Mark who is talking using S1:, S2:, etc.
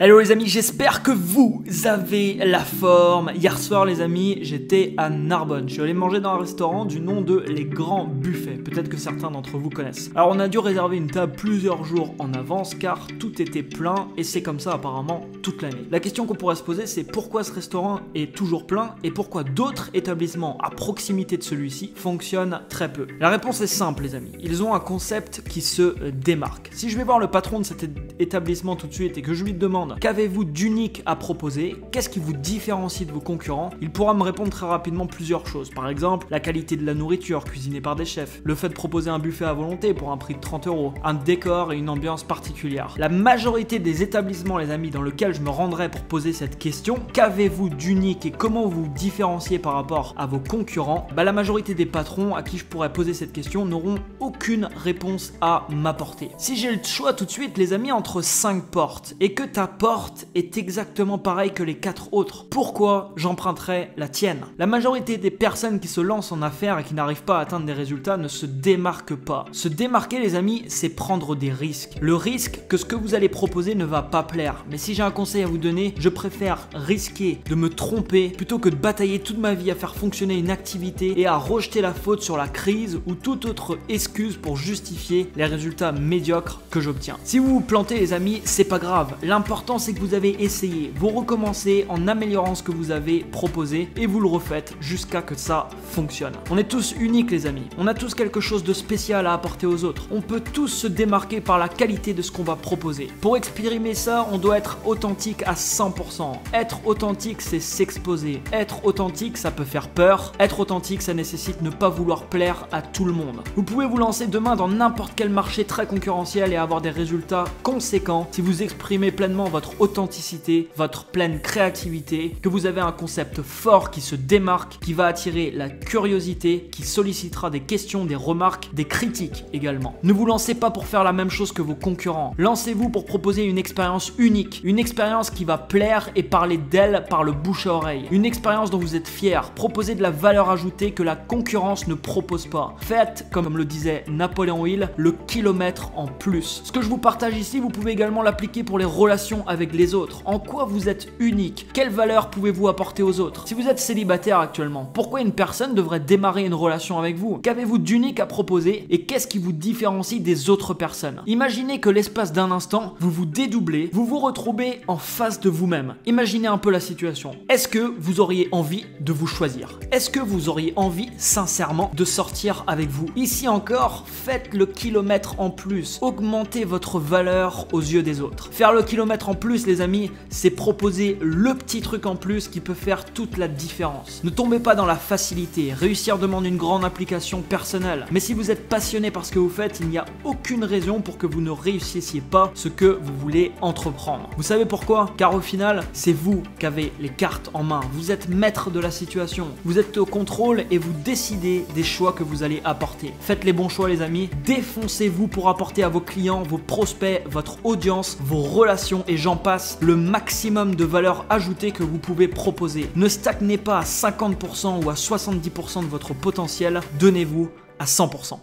S1: Hello les amis, j'espère que vous avez la forme. Hier soir les amis, j'étais à Narbonne. Je suis allé manger dans un restaurant du nom de Les Grands Buffets. Peut-être que certains d'entre vous connaissent. Alors on a dû réserver une table plusieurs jours en avance car tout était plein et c'est comme ça apparemment toute l'année. La question qu'on pourrait se poser c'est pourquoi ce restaurant est toujours plein et pourquoi d'autres établissements à proximité de celui-ci fonctionnent très peu. La réponse est simple les amis, ils ont un concept qui se démarque. Si je vais voir le patron de cet établissement tout de suite et que je lui demande qu'avez-vous d'unique à proposer, qu'est-ce qui vous différencie de vos concurrents, il pourra me répondre très rapidement plusieurs choses. Par exemple, la qualité de la nourriture cuisinée par des chefs, le fait de proposer un buffet à volonté pour un prix de 30 €, un décor et une ambiance particulière. La majorité des établissements les amis dans lesquels je me rendrai pour poser cette question, qu'avez-vous d'unique et comment vous vous différenciez par rapport à vos concurrents, la majorité des patrons à qui je pourrais poser cette question n'auront aucune réponse à m'apporter. Si j'ai le choix tout de suite les amis entre 5 portes et que ta porte est exactement pareille que les 4 autres, pourquoi j'emprunterais la tienne? La majorité des personnes qui se lancent en affaires et qui n'arrivent pas à atteindre des résultats ne se démarquent pas. Se démarquer les amis, c'est prendre des risques. Le risque que ce que vous allez proposer ne va pas plaire. Mais si j'ai un conseil à vous donner, je préfère risquer de me tromper plutôt que de batailler toute ma vie à faire fonctionner une activité et à rejeter la faute sur la crise ou toute autre excuse pour justifier les résultats médiocres que j'obtiens. Si vous vous plantez les amis, c'est pas grave. L'important c'est que vous avez essayé, vous recommencez en améliorant ce que vous avez proposé et vous le refaites jusqu'à que ça fonctionne. On est tous uniques les amis, on a tous quelque chose de spécial à apporter aux autres. On peut tous se démarquer par la qualité de ce qu'on va proposer. Pour exprimer ça, on doit être authentique à 100%. Être authentique, c'est s'exposer. Être authentique, ça peut faire peur. Être authentique, ça nécessite ne pas vouloir plaire à tout le monde. Vous pouvez vous lancer demain dans n'importe quel marché très concurrentiel et avoir des résultats conséquents si vous exprimez pleinement votre authenticité, votre pleine créativité, que vous avez un concept fort qui se démarque, qui va attirer la curiosité, qui sollicitera des questions, des remarques, des critiques également. Ne vous lancez pas pour faire la même chose que vos concurrents. Lancez-vous pour proposer une expérience unique, une expérience qui va plaire et parler d'elle par le bouche à oreille, une expérience dont vous êtes fier. Proposez de la valeur ajoutée que la concurrence ne propose pas. Faites, comme le disait Napoléon Hill, le kilomètre en plus. Ce que je vous partage ici, vous pouvez également l'appliquer pour les relations avec les autres. En quoi vous êtes unique? Quelle valeur pouvez-vous apporter aux autres? Si vous êtes célibataire actuellement, pourquoi une personne devrait démarrer une relation avec vous? Qu'avez-vous d'unique à proposer et qu'est-ce qui vous différencie des autres personnes? Imaginez que l'espace d'un instant, vous vous dédoublez, vous vous retrouvez en face de vous-même. Imaginez un peu la situation. Est-ce que vous auriez envie de vous choisir? Est-ce que vous auriez envie, sincèrement, de sortir avec vous? Ici encore, faites le kilomètre en plus. Augmentez votre valeur aux yeux des autres. Faire le kilomètre en plus, les amis, c'est proposer le petit truc en plus qui peut faire toute la différence. Ne tombez pas dans la facilité. Réussir demande une grande implication personnelle. Mais si vous êtes passionné par ce que vous faites, il n'y a aucune raison pour que vous ne réussissiez pas ce que vous voulez entreprendre. Vous savez pourquoi? Car au final, c'est vous qui avez les cartes en main. Vous êtes maître de la situation. Vous êtes au contrôle et vous décidez des choix que vous allez apporter. Faites les bons choix les amis. Défoncez-vous pour apporter à vos clients, vos prospects, votre audience, vos relations et j'en passe, le maximum de valeur ajoutée que vous pouvez proposer. Ne stagnez pas à 50% ou à 70% de votre potentiel, donnez-vous à 100%.